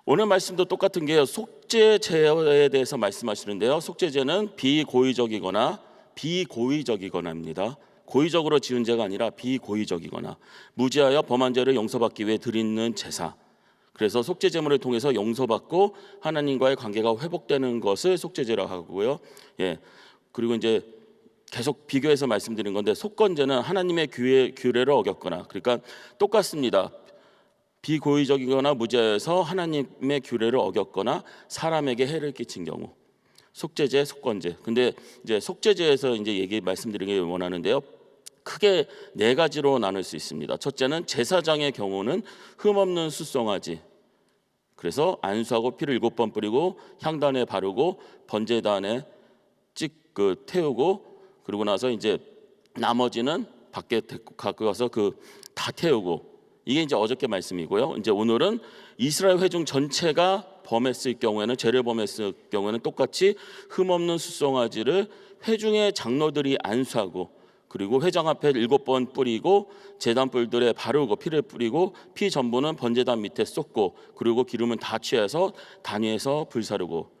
오늘 말씀도 똑같은 게요. 속죄제에 대해서 말씀하시는데요. 속죄제는 비고의적이거나입니다. 고의적으로 지은 죄가 아니라 비고의적이거나 무지하여 범한 죄를 용서받기 위해 드리는 제사. 그래서 속죄제물을 통해서 용서받고 하나님과의 관계가 회복되는 것을 속죄제라고 하고요. 그리고 이제 계속 비교해서 말씀드린 건데, 속건제는 하나님의 규례를 어겼거나, 그러니까 똑같습니다. 비고의적이거나 무지하여서 하나님의 규례를 어겼거나 사람에게 해를 끼친 경우. 속죄제, 속건제. 근데 이제 속죄제에서 이제 말씀드리기 원하는데요. 크게 네 가지로 나눌 수 있습니다. 첫째는 제사장의 경우는 흠없는 숫송아지. 그래서 안수하고 피를 7번 뿌리고 향단에 바르고 번제단에 태우고, 그러고 나서 이제 나머지는 밖에 갖고 가서 다 태우고. 이게 이제 어저께 말씀이고요. 이제 오늘은 이스라엘 회중 전체가 범했을 경우에는, 죄를 범했을 경우에는 똑같이 흠없는 숫송아지를 회중의 장로들이 안수하고, 그리고 회장 앞에 7번 뿌리고 제단 뿔들에 바르고 피를 뿌리고, 피 전부는 번제단 밑에 쏟고, 그리고 기름은 다 취해서 단위에서 불사르고.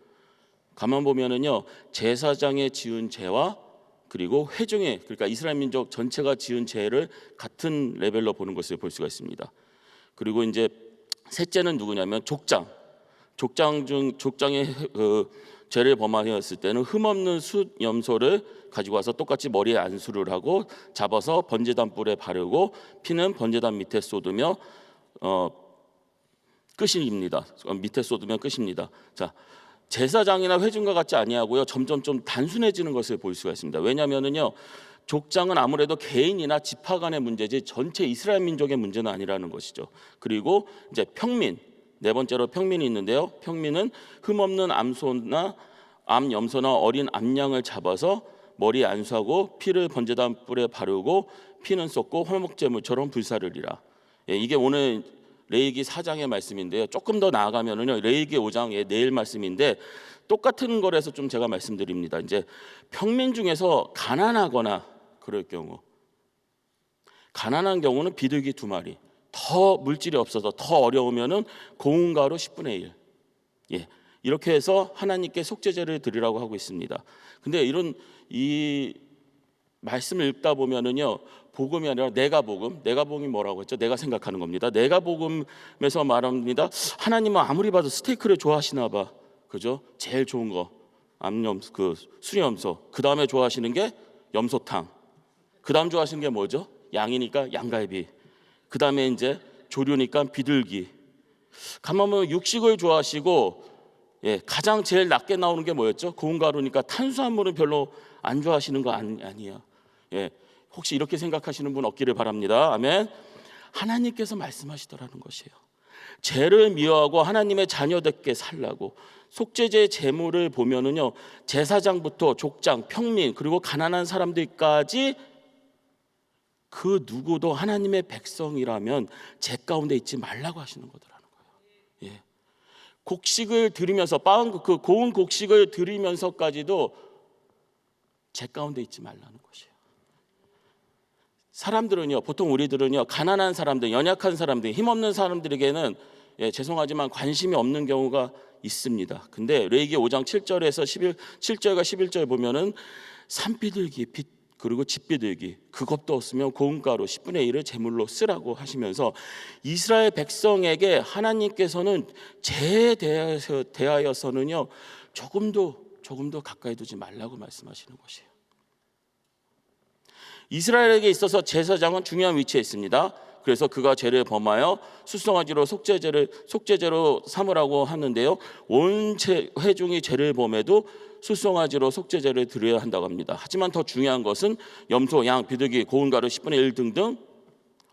가만 보면은요, 제사장의 지은 죄와 그리고 회중의, 그러니까 이스라엘 민족 전체가 지은 죄를 같은 레벨로 보는 것을 볼 수가 있습니다. 그리고 이제 셋째는 누구냐면 족장의 죄를 범하였을 때는 흠없는 숫 염소를 가지고 와서 똑같이 머리에 안수를 하고 잡아서 번제단 뿔에 바르고 피는 번제단 밑에 쏟으며 끝입니다. 밑에 쏟으면 끝입니다. 자, 제사장이나 회중과 같지 아니하고요, 점점 좀 단순해지는 것을 볼 수가 있습니다. 왜냐하면은요, 족장은 아무래도 개인이나 지파 간의 문제지 전체 이스라엘 민족의 문제는 아니라는 것이죠. 그리고 이제 평민, 네 번째로 평민이 있는데요. 평민은 흠없는 암염소나 어린 암양을 잡아서 머리에 안수하고 피를 번제단 뿔에 바르고 피는 쏟고 화목제물처럼 불사르리라. 이게 오늘 레위기 4장의 말씀인데요. 조금 더 나아가면은요, 레위기 5장의 내일 말씀인데 똑같은 거라서 좀 제가 말씀드립니다. 이제 평민 중에서 가난하거나 그럴 경우, 가난한 경우는 비둘기 2마리, 더 물질이 없어서 더 어려우면은 고운 가루 10분의 1. 이렇게 해서 하나님께 속죄제를 드리라고 하고 있습니다. 근데 이 말씀을 읽다 보면은요, 복음이 아니라 내가복음이 뭐라고 했죠? 내가 생각하는 겁니다. 내가복음에서 말합니다. 하나님은 아무리 봐도 스테이크를 좋아하시나 봐, 그죠? 제일 좋은 거 수염소. 그 다음에 좋아하시는 게 염소탕. 그 다음 좋아하시는 게 뭐죠? 양이니까 양갈비. 그 다음에 이제 조류니까 비둘기. 가만 보면 육식을 좋아하시고, 가장 제일 낮게 나오는 게 뭐였죠? 고운 가루니까 탄수화물은 별로 안 좋아하시는 거 아니에요. 혹시 이렇게 생각하시는 분 없기를 바랍니다. 아멘. 하나님께서 말씀하시더라는 것이에요. 죄를 미워하고 하나님의 자녀답게 살라고. 속죄제 제물을 보면은요, 제사장부터 족장, 평민, 그리고 가난한 사람들까지 그 누구도 하나님의 백성이라면 죄 가운데 있지 말라고 하시는 거더라는 거예요. 곡식을 드리면서 그 고운 곡식을 드리면서까지도 죄 가운데 있지 말라는 것이에요. 사람들은요, 보통 우리들은요, 가난한 사람들, 연약한 사람들, 힘없는 사람들에게는 죄송하지만 관심이 없는 경우가 있습니다. 근데 레위기 5장 7절과 11절 보면은 산비둘기, 그리고 집비둘기, 그것도 없으면 고운 가루 10분의 1을 제물로 쓰라고 하시면서 이스라엘 백성에게 하나님께서는 죄에 대하여서는요, 조금도 가까이 두지 말라고 말씀하시는 것이에요. 이스라엘에게 있어서 제사장은 중요한 위치에 있습니다. 그래서 그가 죄를 범하여 숫송아지로 속죄제로 삼으라고 하는데요, 온 회중이 죄를 범해도 숫송아지로 속죄제를 드려야 한다고 합니다. 하지만 더 중요한 것은 염소, 양, 비둘기, 고운 가루 10분의 1 등등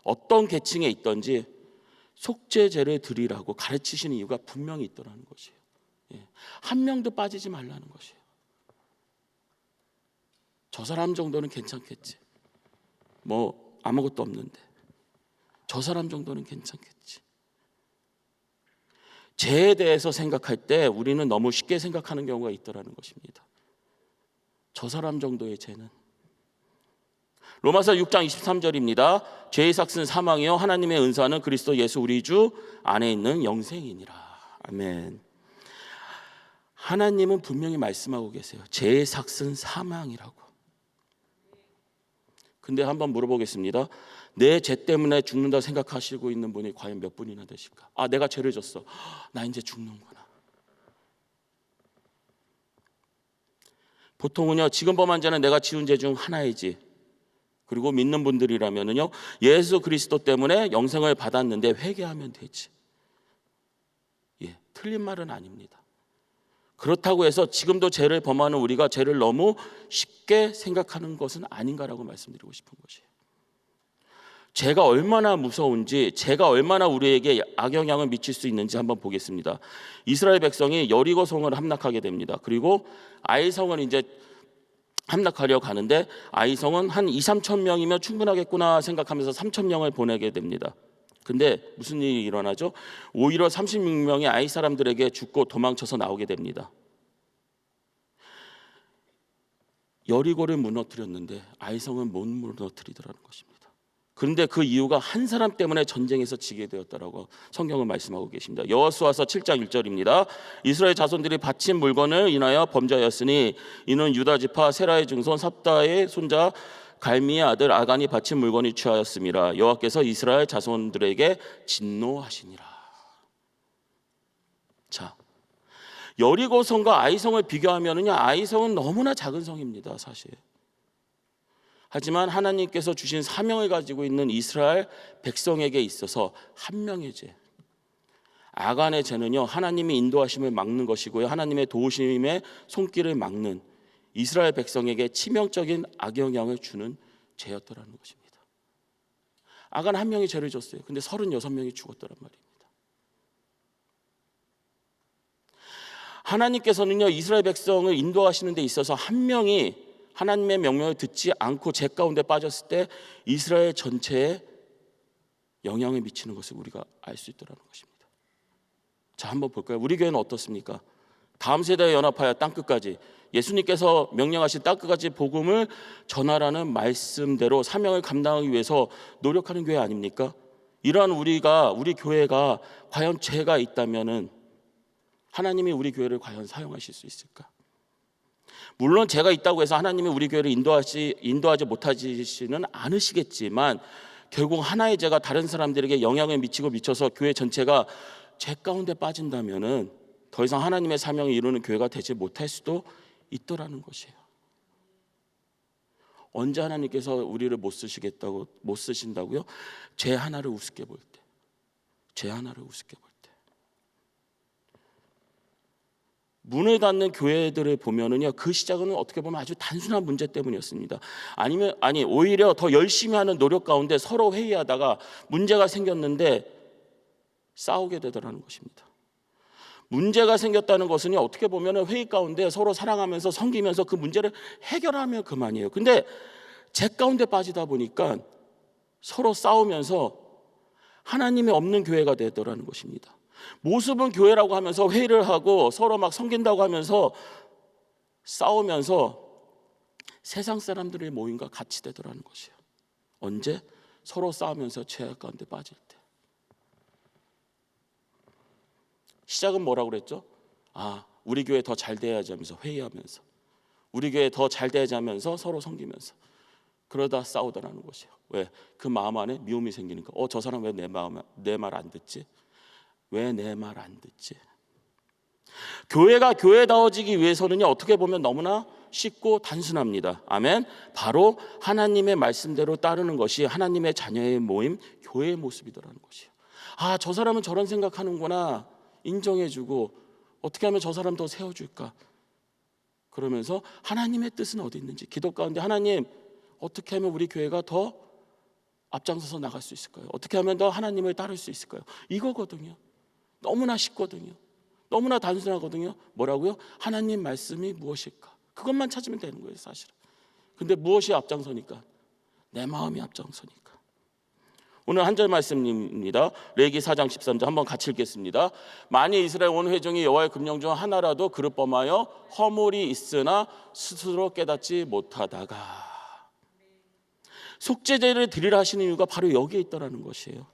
어떤 계층에 있든지 속죄제를 드리라고 가르치시는 이유가 분명히 있더라는 것이에요. 한 명도 빠지지 말라는 것이에요. 저 사람 정도는 괜찮겠지, 뭐 아무것도 없는데 저 사람 정도는 괜찮겠지. 죄에 대해서 생각할 때 우리는 너무 쉽게 생각하는 경우가 있더라는 것입니다. 저 사람 정도의 죄는. 로마서 6장 23절입니다. 죄의 삭은 사망이요 하나님의 은사는 그리스도 예수 우리 주 안에 있는 영생이니라. 아멘. 하나님은 분명히 말씀하고 계세요. 죄의 삭은 사망이라고. 근데 한번 물어보겠습니다. 내 죄 때문에 죽는다 생각하시고 있는 분이 과연 몇 분이나 되실까? 아, 내가 죄를 졌어. 나 이제 죽는구나. 보통은요, 지금 범한 죄는 내가 지은 죄 중 하나이지. 그리고 믿는 분들이라면은요, 예수 그리스도 때문에 영생을 받았는데 회개하면 되지. 예, 틀린 말은 아닙니다. 그렇다고 해서 지금도 죄를 범하는 우리가 죄를 너무 쉽게 생각하는 것은 아닌가라고 말씀드리고 싶은 것이에요. 죄가 얼마나 무서운지, 죄가 얼마나 우리에게 악영향을 미칠 수 있는지 한번 보겠습니다. 이스라엘 백성이 여리고 성을 함락하게 됩니다. 그리고 아이 성을 이제 함락하려고 하는데 아이 성은 한 2, 3천 명이면 충분하겠구나 생각하면서 3천 명을 보내게 됩니다. 근데 무슨 일이 일어나죠? 오히려 36명의 아이 사람들에게 죽고 도망쳐서 나오게 됩니다. 여리고를 무너뜨렸는데 아이 성은 못 무너뜨리더라는 것입니다. 그런데 그 이유가 한 사람 때문에 전쟁에서 지게 되었다라고 성경은 말씀하고 계십니다. 여호수아서 7장 1절입니다. 이스라엘 자손들이 바친 물건을 인하여 범죄하였으니 이는 유다 지파 세라의 증손 삽다의 손자 갈미의 아들 아간이 바친 물건이 취하였음이라. 여호와께서 이스라엘 자손들에게 진노하시니라. 자, 여리고 성과 아이 성을 비교하면은요, 아이 성은 너무나 작은 성입니다, 사실. 하지만 하나님께서 주신 사명을 가지고 있는 이스라엘 백성에게 있어서 한 명의 죄, 아간의 죄는요, 하나님의 인도하심을 막는 것이고요, 하나님의 도우심의 손길을 막는 이스라엘 백성에게 치명적인 악영향을 주는 죄였더라는 것입니다. 아간 한 명이 죄를 졌어요. 근데 36명이 죽었더란 말입니다. 하나님께서는요, 이스라엘 백성을 인도하시는 데 있어서 한 명이 하나님의 명령을 듣지 않고 죄 가운데 빠졌을 때 이스라엘 전체에 영향을 미치는 것을 우리가 알 수 있더라는 것입니다. 자, 한번 볼까요? 우리 교회는 어떻습니까? 다음 세대에 연합하여 땅끝까지, 예수님께서 명령하신 땅끝까지 복음을 전하라는 말씀대로 사명을 감당하기 위해서 노력하는 교회 아닙니까? 이러한 우리 교회가 과연 죄가 있다면은 하나님이 우리 교회를 과연 사용하실 수 있을까? 물론 죄가 있다고 해서 하나님이 우리 교회를 인도하지 못하시는 않으시겠지만 결국 하나의 죄가 다른 사람들에게 영향을 미쳐서 교회 전체가 죄 가운데 빠진다면은 더 이상 하나님의 사명을 이루는 교회가 되지 못할 수도 있더라는 것이에요. 언제 하나님께서 우리를 못 쓰신다고요? 죄 하나를 우습게 볼 때, 죄 하나를 우습게 볼 때. 문을 닫는 교회들을 보면은요, 그 시작은 어떻게 보면 아주 단순한 문제 때문이었습니다. 오히려 더 열심히 하는 노력 가운데 서로 회의하다가 문제가 생겼는데 싸우게 되더라는 것입니다. 문제가 생겼다는 것은 어떻게 보면 회의 가운데 서로 사랑하면서 섬기면서 그 문제를 해결하면 그만이에요. 근데 죄 가운데 빠지다 보니까 서로 싸우면서 하나님이 없는 교회가 되더라는 것입니다. 모습은 교회라고 하면서 회의를 하고 서로 막 섬긴다고 하면서 싸우면서 세상 사람들의 모임과 같이 되더라는 것이에요. 언제? 서로 싸우면서 죄악 가운데 빠질 때. 시작은 뭐라고 그랬죠? 우리 교회 더 잘 돼야지 하면서 회의하면서, 우리 교회 더 잘 돼야지 하면서 서로 섬기면서, 그러다 싸우더라는 것이에요. 왜? 그 마음 안에 미움이 생기니까. 저 사람 왜 내 말 안 듣지? 왜 내 말 안 듣지? 교회가 교회다워지기 위해서는요, 어떻게 보면 너무나 쉽고 단순합니다. 아멘. 바로 하나님의 말씀대로 따르는 것이 하나님의 자녀의 모임, 교회의 모습이더라는 것이에요. 저 사람은 저런 생각하는구나 인정해주고, 어떻게 하면 저 사람 더 세워줄까? 그러면서 하나님의 뜻은 어디 있는지, 기도 가운데 하나님, 어떻게 하면 우리 교회가 더 앞장서서 나갈 수 있을까요? 어떻게 하면 더 하나님을 따를 수 있을까요? 이거거든요. 너무나 쉽거든요. 너무나 단순하거든요. 뭐라고요? 하나님 말씀이 무엇일까? 그것만 찾으면 되는 거예요, 사실은. 근데 무엇이 앞장서니까? 내 마음이 앞장서니까. 오늘 한 절 말씀입니다. 레위기 4장 13절 한번 같이 읽겠습니다. 만일 이스라엘 온 회중이 여호와의 금령 중 하나라도 그릇 범하여 허물이 있으나 스스로 깨닫지 못하다가, 속죄제를 드리라 하시는 이유가 바로 여기에 있다라는 것이에요.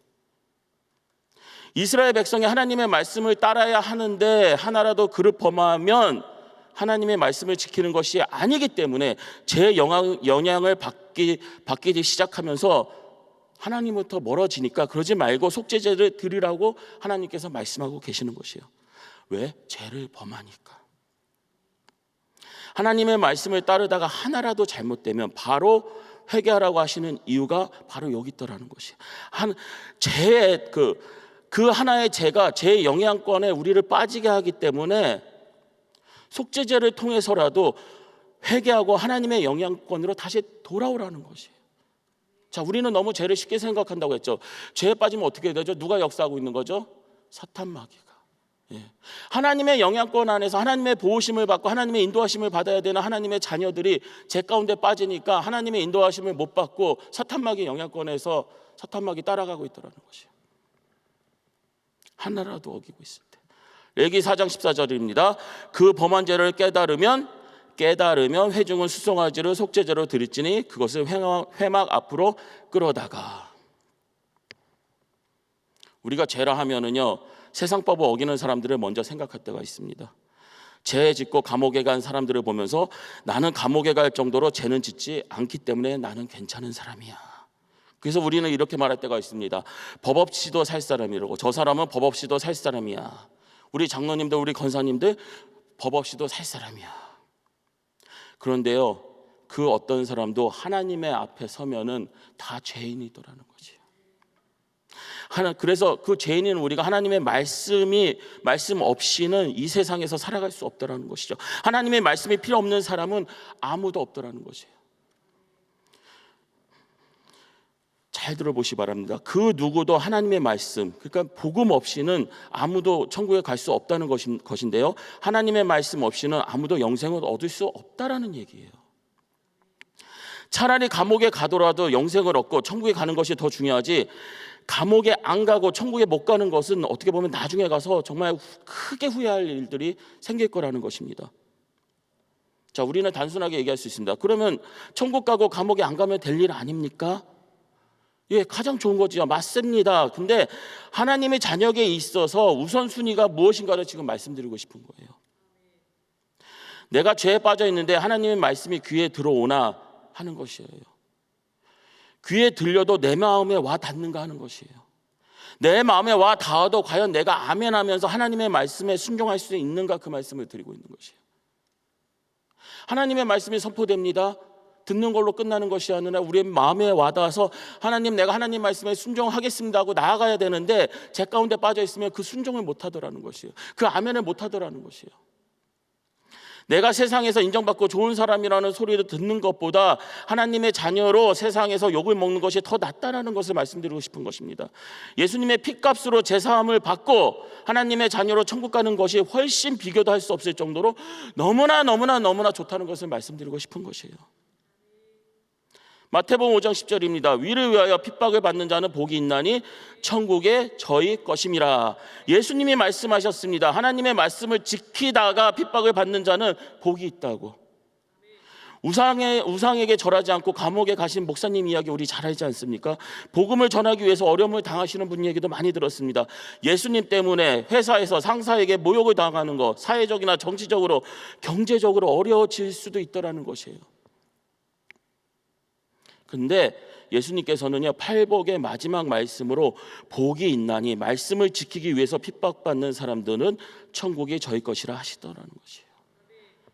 이스라엘 백성이 하나님의 말씀을 따라야 하는데 하나라도 그를 범하면 하나님의 말씀을 지키는 것이 아니기 때문에 제 영향을 받기 시작하면서 하나님부터 멀어지니까 그러지 말고 속죄제를 드리라고 하나님께서 말씀하고 계시는 것이에요. 왜? 죄를 범하니까. 하나님의 말씀을 따르다가 하나라도 잘못되면 바로 회개하라고 하시는 이유가 바로 여기 있더라는 것이에요. 죄의 그 하나의 죄가 제 영향권에 우리를 빠지게 하기 때문에 속죄제를 통해서라도 회개하고 하나님의 영향권으로 다시 돌아오라는 것이에요. 자, 우리는 너무 죄를 쉽게 생각한다고 했죠. 죄에 빠지면 어떻게 되죠? 누가 역사하고 있는 거죠? 사탄 마귀가. 하나님의 영향권 안에서 하나님의 보호심을 받고 하나님의 인도하심을 받아야 되는 하나님의 자녀들이 죄 가운데 빠지니까 하나님의 인도하심을 못 받고 사탄 마귀 영향권에서 사탄 마귀 따라가고 있더라는 것이에요. 하나라도 어기고 있을 때. 레위기 4장 14절입니다. 그 범한 죄를 깨달으면 회중은 수송아지를 속죄제로 드릴지니 그것을 회막 앞으로 끌어다가. 우리가 죄라 하면은요, 세상 법을 어기는 사람들을 먼저 생각할 때가 있습니다. 죄 짓고 감옥에 간 사람들을 보면서 나는 감옥에 갈 정도로 죄는 짓지 않기 때문에 나는 괜찮은 사람이야. 그래서 우리는 이렇게 말할 때가 있습니다. 법 없이도 살 사람이라고. 저 사람은 법 없이도 살 사람이야. 우리 장로님들, 우리 권사님들 법 없이도 살 사람이야. 그런데요, 그 어떤 사람도 하나님의 앞에 서면은 다 죄인이더라는 거지요. 그래서 그 죄인은 우리가 하나님의 말씀 없이는 이 세상에서 살아갈 수 없더라는 것이죠. 하나님의 말씀이 필요 없는 사람은 아무도 없더라는 것이에요. 잘 들어보시 바랍니다. 그 누구도 하나님의 말씀, 그러니까 복음 없이는 아무도 천국에 갈 수 없다는 것인데요, 하나님의 말씀 없이는 아무도 영생을 얻을 수 없다라는 얘기예요. 차라리 감옥에 가더라도 영생을 얻고 천국에 가는 것이 더 중요하지, 감옥에 안 가고 천국에 못 가는 것은 어떻게 보면 나중에 가서 정말 크게 후회할 일들이 생길 거라는 것입니다. 자, 우리는 단순하게 얘기할 수 있습니다. 그러면 천국 가고 감옥에 안 가면 될 일 아닙니까? 예, 가장 좋은 거죠. 맞습니다. 근데 하나님의 자녀에게 있어서 우선순위가 무엇인가를 지금 말씀드리고 싶은 거예요. 내가 죄에 빠져 있는데 하나님의 말씀이 귀에 들어오나 하는 것이에요. 귀에 들려도 내 마음에 와 닿는가 하는 것이에요. 내 마음에 와 닿아도 과연 내가 아멘 하면서 하나님의 말씀에 순종할 수 있는가, 그 말씀을 드리고 있는 것이에요. 하나님의 말씀이 선포됩니다. 듣는 걸로 끝나는 것이 아니라 우리의 마음에 와닿아서 하나님, 내가 하나님 말씀에 순종하겠습니다 하고 나아가야 되는데 제 가운데 빠져 있으면 그 순종을 못 하더라는 것이에요. 그 아멘을 못 하더라는 것이에요. 내가 세상에서 인정받고 좋은 사람이라는 소리를 듣는 것보다 하나님의 자녀로 세상에서 욕을 먹는 것이 더 낫다라는 것을 말씀드리고 싶은 것입니다. 예수님의 핏값으로 제사함을 받고 하나님의 자녀로 천국 가는 것이 훨씬 비교도 할 수 없을 정도로 너무나 좋다는 것을 말씀드리고 싶은 것이에요. 마태복음 5장 10절입니다. 위를 위하여 핍박을 받는 자는 복이 있나니 천국에 저희 것임이라. 예수님이 말씀하셨습니다. 하나님의 말씀을 지키다가 핍박을 받는 자는 복이 있다고. 우상에게 절하지 않고 감옥에 가신 목사님 이야기 우리 잘 알지 않습니까? 복음을 전하기 위해서 어려움을 당하시는 분 얘기도 많이 들었습니다. 예수님 때문에 회사에서 상사에게 모욕을 당하는 것, 사회적이나 정치적으로 경제적으로 어려워질 수도 있더라는 것이에요. 근데 예수님께서는요, 팔복의 마지막 말씀으로 복이 있나니 말씀을 지키기 위해서 핍박받는 사람들은 천국이 저희 것이라 하시더라는 것이에요.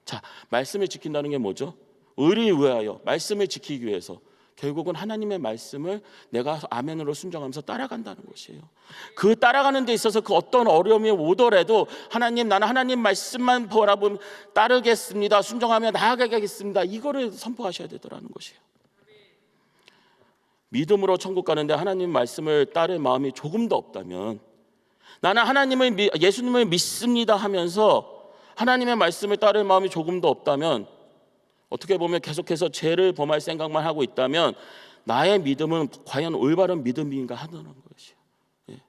자, 말씀을 지킨다는 게 뭐죠? 의를 위하여, 말씀을 지키기 위해서 결국은 하나님의 말씀을 내가 아멘으로 순종하면서 따라간다는 것이에요. 그 따라가는 데 있어서 그 어떤 어려움이 오더라도 하나님, 나는 하나님 말씀만 바라보면 따르겠습니다, 순종하며 나아가겠습니다, 이거를 선포하셔야 되더라는 것이에요. 믿음으로 천국 가는데 하나님 말씀을 따를 마음이 조금도 없다면, 나는 예수님을 믿습니다 하면서 하나님의 말씀을 따를 마음이 조금도 없다면, 어떻게 보면 계속해서 죄를 범할 생각만 하고 있다면 나의 믿음은 과연 올바른 믿음인가 하는 것이에요.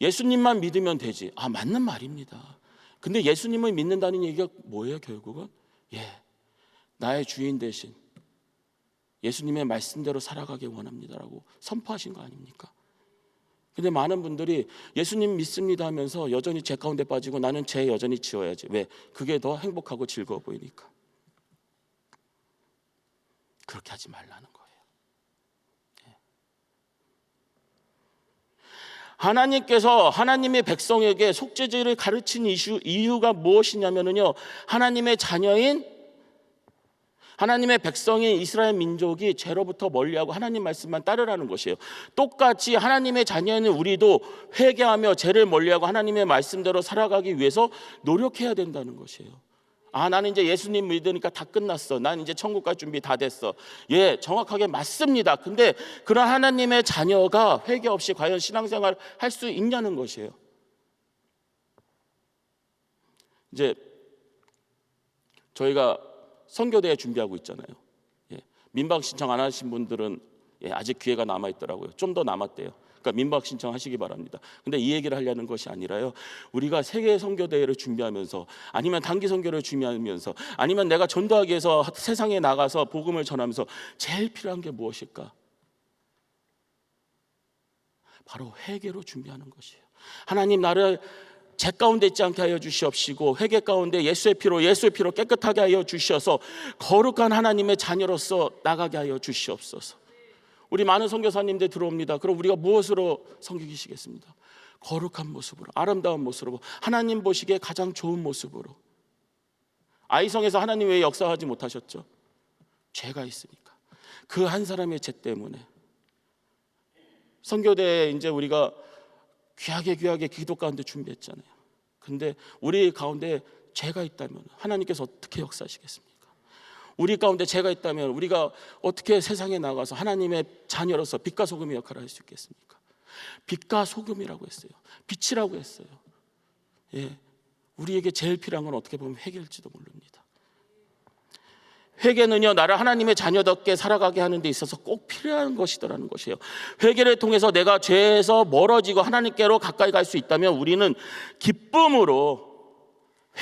예수님만 믿으면 되지. 맞는 말입니다. 근데 예수님을 믿는다는 얘기가 뭐예요? 결국은 나의 주인 대신 예수님의 말씀대로 살아가길 원합니다라고 선포하신 거 아닙니까? 근데 많은 분들이 예수님 믿습니다 하면서 여전히 죄 가운데 빠지고 나는 죄 여전히 지어야지. 왜? 그게 더 행복하고 즐거워 보이니까. 그렇게 하지 말라는 거예요. 하나님께서 하나님의 백성에게 속죄제를 가르친 이유가 무엇이냐면요, 하나님의 자녀인 하나님의 백성인 이스라엘 민족이 죄로부터 멀리하고 하나님 말씀만 따르라는 것이에요. 똑같이 하나님의 자녀인 우리도 회개하며 죄를 멀리하고 하나님의 말씀대로 살아가기 위해서 노력해야 된다는 것이에요. 나는 이제 예수님 믿으니까 다 끝났어. 난 이제 천국 갈 준비 다 됐어. 예, 정확하게 맞습니다. 근데 그런 하나님의 자녀가 회개 없이 과연 신앙생활을 할 수 있냐는 것이에요. 이제 저희가 선교대회 준비하고 있잖아요. 예, 민박 신청 안 하신 분들은 아직 기회가 남아 있더라고요. 좀 더 남았대요. 그러니까 민박 신청하시기 바랍니다. 근데 이 얘기를 하려는 것이 아니라요, 우리가 세계 선교 대회를 준비하면서 아니면 단기 선교를 준비하면서 아니면 내가 전도하기 위해서 세상에 나가서 복음을 전하면서 제일 필요한 게 무엇일까? 바로 회개로 준비하는 것이에요. 하나님, 나를 죄 가운데 있지 않게 하여 주시옵시고 회개 가운데 예수의 피로 깨끗하게 하여 주셔서 거룩한 하나님의 자녀로서 나가게 하여 주시옵소서. 우리 많은 선교사님들 들어옵니다. 그럼 우리가 무엇으로 섬기시겠습니다? 거룩한 모습으로, 아름다운 모습으로, 하나님 보시기에 가장 좋은 모습으로. 아이성에서 하나님 왜 역사하지 못하셨죠? 죄가 있으니까. 그 한 사람의 죄 때문에. 선교대에 이제 우리가 귀하게 기도 가운데 준비했잖아요. 근데 우리 가운데 죄가 있다면 하나님께서 어떻게 역사하시겠습니까? 우리 가운데 죄가 있다면 우리가 어떻게 세상에 나가서 하나님의 자녀로서 빛과 소금의 역할을 할 수 있겠습니까? 빛과 소금이라고 했어요. 빛이라고 했어요. 예, 우리에게 제일 필요한 건 어떻게 보면 회개일지도 모릅니다. 회개는요, 나를 하나님의 자녀답게 살아가게 하는 데 있어서 꼭 필요한 것이더라는 것이에요. 회개를 통해서 내가 죄에서 멀어지고 하나님께로 가까이 갈 수 있다면 우리는 기쁨으로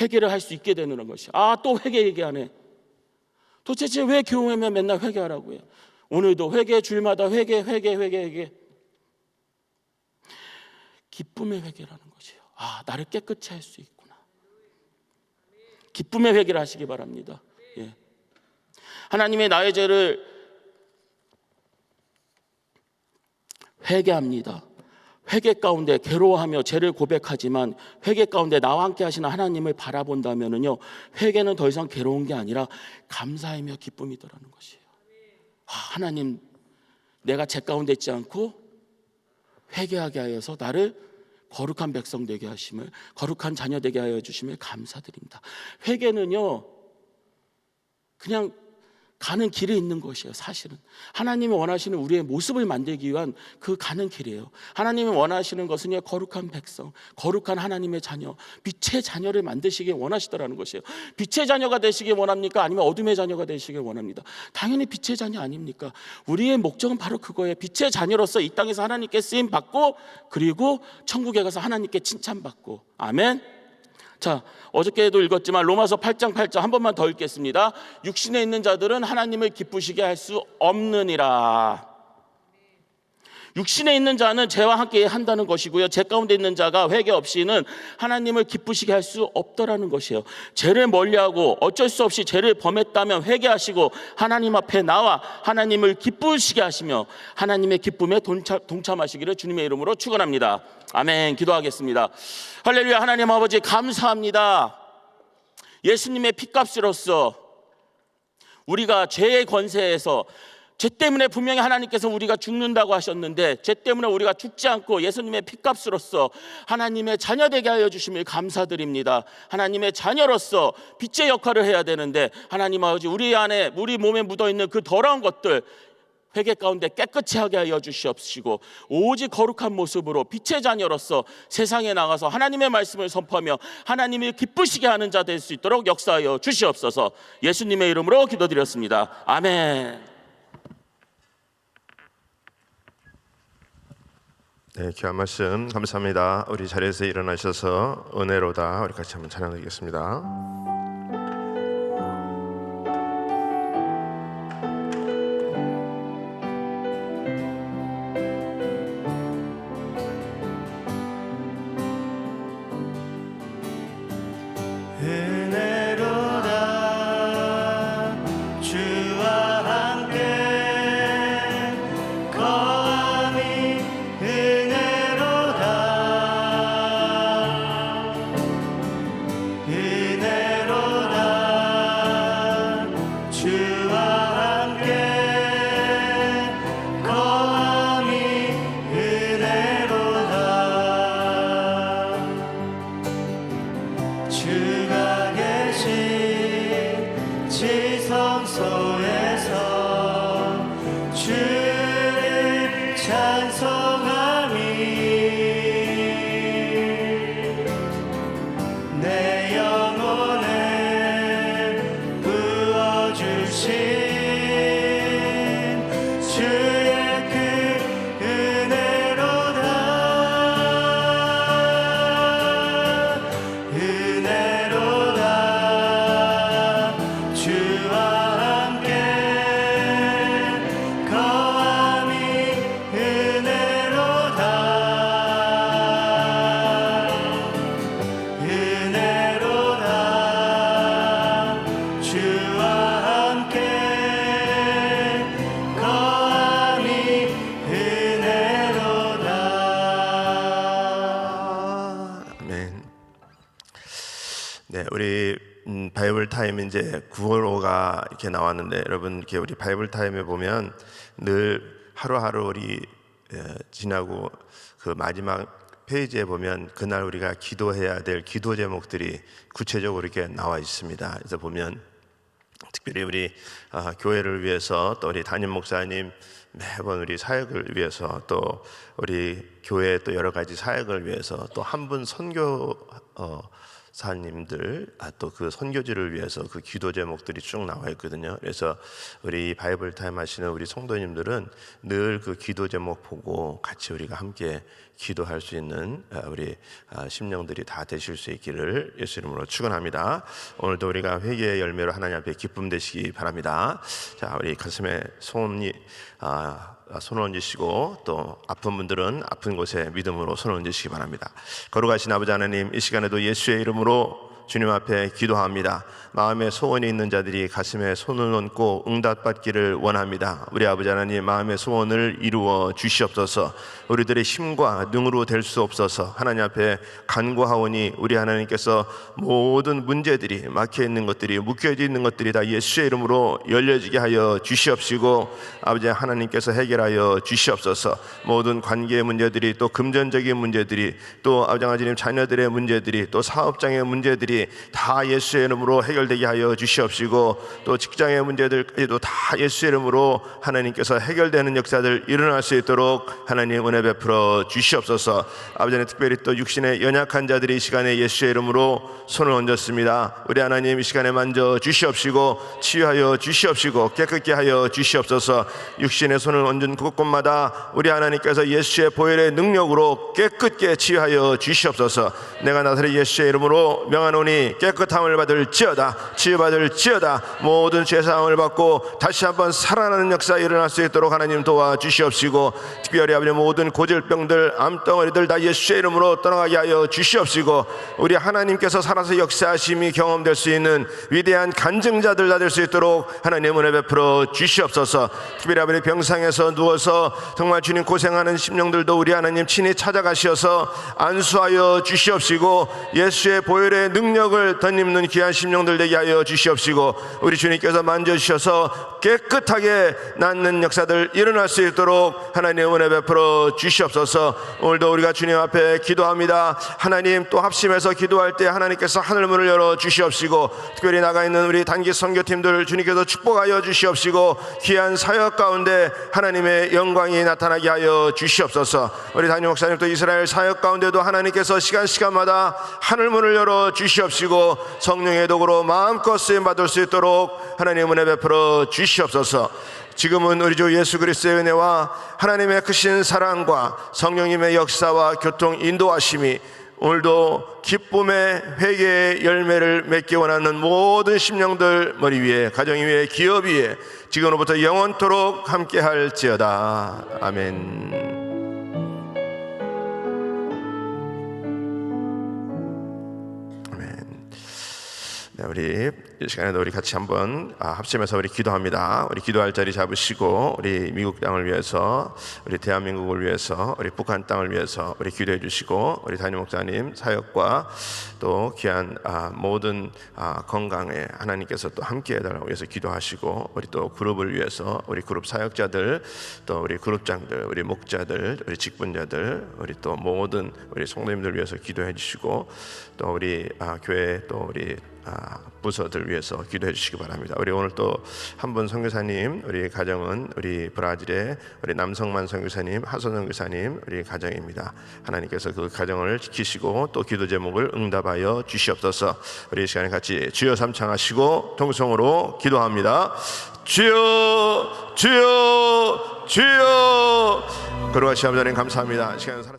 회개를 할 수 있게 되는 것이에요. 또 회개 얘기하네. 도대체 왜 교회면 맨날 회개하라고 해요? 오늘도 회개, 주일마다 회개. 기쁨의 회개라는 것이에요. 나를 깨끗이 할 수 있구나. 기쁨의 회개를 하시기 바랍니다. 예. 하나님의 나의 죄를 회개합니다. 회개 가운데 괴로워하며 죄를 고백하지만 회개 가운데 나와 함께 하시는 하나님을 바라본다면요, 회개는 더 이상 괴로운 게 아니라 감사하며 기쁨이더라는 것이에요. 하나님, 내가 죄 가운데 있지 않고 회개하게 하여서 나를 거룩한 백성 되게 하심을, 거룩한 자녀 되게 하여 주심을 감사드립니다. 회개는요, 그냥 가는 길에 있는 것이에요. 사실은 하나님이 원하시는 우리의 모습을 만들기 위한 그 가는 길이에요. 하나님이 원하시는 것은요, 거룩한 백성, 거룩한 하나님의 자녀, 빛의 자녀를 만드시기 원하시더라는 것이에요. 빛의 자녀가 되시기 원합니까? 아니면 어둠의 자녀가 되시기 원합니다? 당연히 빛의 자녀 아닙니까? 우리의 목적은 바로 그거예요. 빛의 자녀로서 이 땅에서 하나님께 쓰임 받고, 그리고 천국에 가서 하나님께 칭찬받고. 아멘. 자, 어저께도 읽었지만 로마서 8장 8절 한 번만 더 읽겠습니다. 육신에 있는 자들은 하나님을 기쁘시게 할 수 없느니라. 육신에 있는 자는 죄와 함께 한다는 것이고요, 죄 가운데 있는 자가 회개 없이는 하나님을 기쁘시게 할 수 없더라는 것이에요. 죄를 멀리하고 어쩔 수 없이 죄를 범했다면 회개하시고 하나님 앞에 나와 하나님을 기쁘시게 하시며 하나님의 기쁨에 동참하시기를 주님의 이름으로 축원합니다. 아멘. 기도하겠습니다. 할렐루야. 하나님 아버지, 감사합니다. 예수님의 피값으로서 우리가 죄의 권세에서, 죄 때문에 분명히 하나님께서 우리가 죽는다고 하셨는데 죄 때문에 우리가 죽지 않고 예수님의 피값으로서 하나님의 자녀 되게 하여 주심을 감사드립니다. 하나님의 자녀로서 빛의 역할을 해야 되는데 하나님 아버지, 우리 안에, 우리 몸에 묻어있는 그 더러운 것들 회개 가운데 깨끗이 하게 하여 주시옵시고 오직 거룩한 모습으로 빛의 자녀로서 세상에 나가서 하나님의 말씀을 선포하며 하나님을 기쁘시게 하는 자 될 수 있도록 역사하여 주시옵소서. 예수님의 이름으로 기도드렸습니다. 아멘. 네, 귀한 말씀 감사합니다. 우리 자리에서 일어나셔서 은혜로다 우리 같이 한번 찬양드리겠습니다. 은혜로다 주와 함께 거함이 은혜로다 은혜로다 주와 함께 거함이 은혜로다 주가 계신 지성소에서 주를 찬송하니 내 영혼에 부어주신 주의 그 은혜로다 은혜로다 주와 함께 거함이 은혜로다 은혜로다 주와 함께 거함이 은혜로다. 아멘. 네, 우리 바이블 타임 이제 9월호가 이렇게 나왔는데 여러분 이렇게 우리 바이블 타임에 보면 늘 하루하루 우리 지나고 그 마지막 페이지에 보면 그날 우리가 기도해야 될 기도 제목들이 구체적으로 이렇게 나와 있습니다. 그래서 보면 특별히 우리 교회를 위해서 또 우리 담임 목사님 매번 우리 사역을 위해서 또 우리 교회 또 여러 가지 사역을 위해서 또 한 분 선교사님들 또 그 선교지를 위해서 그 기도 제목들이 쭉 나와 있거든요. 그래서 우리 바이블 타임 하시는 우리 성도님들은 늘 그 기도 제목 보고 같이 우리가 함께 기도할 수 있는 우리 심령들이 다 되실 수 있기를 예수 이름으로 축원합니다. 오늘도 우리가 회개의 열매로 하나님 앞에 기쁨 되시기 바랍니다. 자, 우리 가슴에 손을 얹으시고 또 아픈 분들은 아픈 곳에 믿음으로 손을 얹으시기 바랍니다. 거룩하신 아버지 하나님, 이 시간에도 예수의 이름으로 주님 앞에 기도합니다. 마음에 소원이 있는 자들이 가슴에 손을 얹고 응답받기를 원합니다. 우리 아버지 하나님, 마음의 소원을 이루어 주시옵소서. 우리들의 힘과 능으로 될 수 없어서 하나님 앞에 간구하오니 우리 하나님께서 모든 문제들이 막혀있는 것들이 묶여져 있는 것들이 다 예수의 이름으로 열려지게 하여 주시옵시고 아버지 하나님께서 해결하여 주시옵소서. 모든 관계의 문제들이 또 금전적인 문제들이 또 아버지 하나님 자녀들의 문제들이 또 사업장의 문제들이 다 예수의 이름으로 해결되게 하여 주시옵시고 또 직장의 문제들까지도 다 예수의 이름으로 하나님께서 해결되는 역사들 일어날 수 있도록 하나님 은혜 베풀어 주시옵소서. 아버지 하나님, 특별히 또 육신의 연약한 자들이 이 시간에 예수의 이름으로 손을 얹었습니다. 우리 하나님, 이 시간에 만져 주시옵시고 치유하여 주시옵시고 깨끗게 하여 주시옵소서. 육신의 손을 얹은 그곳마다 우리 하나님께서 예수의 보혈의 능력으로 깨끗게 치유하여 주시옵소서. 내가 나사렛 예수의 이름으로 명하노니 깨끗함을 받을지어다, 치유받을지어다. 모든 죄사함을 받고 다시 한번 살아나는 역사 일어날 수 있도록 하나님 도와주시옵시고 특별히 아버지 모든 고질병들 암덩어리들 다 예수의 이름으로 떠나가게 하여 주시옵시고 우리 하나님께서 살아서 역사하심이 경험될 수 있는 위대한 간증자들 다 될 수 있도록 하나님 은혜 베풀어 주시옵소서. 특별히 아버지 병상에서 누워서 정말 주님 고생하는 심령들도 우리 하나님 친히 찾아가시어서 안수하여 주시옵시고 예수의 보혈의 능력을 덧입는 귀한 심령들 되게 하여 주시옵시고 우리 주님께서 만져주셔서 깨끗하게 낫는 역사들 일어날 수 있도록 하나님 은혜 베풀어 주시옵소서. 오늘도 우리가 주님 앞에 기도합니다. 하나님, 또 합심해서 기도할 때 하나님께서 하늘문을 열어 주시옵시고 특별히 나가 있는 우리 단기 선교팀들 주님께서 축복하여 주시옵시고 귀한 사역 가운데 하나님의 영광이 나타나게 하여 주시옵소서. 우리 담임 목사님 또 이스라엘 사역 가운데도 하나님께서 시간마다 하늘문을 열어 주시옵시고 성령의 도구로 마음껏 쓰임 받을 수 있도록 하나님 은혜 베풀어 주시옵소서. 지금은 우리 주 예수 그리스도의 은혜와 하나님의 크신 사랑과 성령님의 역사와 교통 인도하심이 오늘도 기쁨의 회개의 열매를 맺기 원하는 모든 심령들 머리 위에, 가정 위에, 기업 위에 지금으로부터 영원토록 함께 할지어다. 아멘. 네, 우리 이 시간에도 우리 같이 한번 합심해서 우리 기도합니다. 우리 기도할 자리 잡으시고 우리 미국 땅을 위해서, 우리 대한민국을 위해서, 우리 북한 땅을 위해서 우리 기도해 주시고, 우리 담임 목사님 사역과 또 귀한 모든 건강에 하나님께서 또 함께 해달라고 해서 기도하시고, 우리 또 그룹을 위해서 우리 그룹 사역자들, 또 우리 그룹장들, 우리 목자들, 우리 직분자들, 우리 또 모든 우리 성도님들 위해서 기도해 주시고, 또 우리 교회 또 우리 부서들 위해서 기도해 주시기 바랍니다. 우리 오늘 또 한 분 선교사님, 우리 가정은 우리 브라질의 우리 남성만 선교사님, 하선 선교사님 우리 가정입니다. 하나님께서 그 가정을 지키시고 또 기도 제목을 응답하여 주시옵소서. 우리 이 시간에 같이 주여 삼창하시고 통성으로 기도합니다. 주여, 주여, 주여. 거룩하신 아버지 하나님 감사합니다. 시간을 살아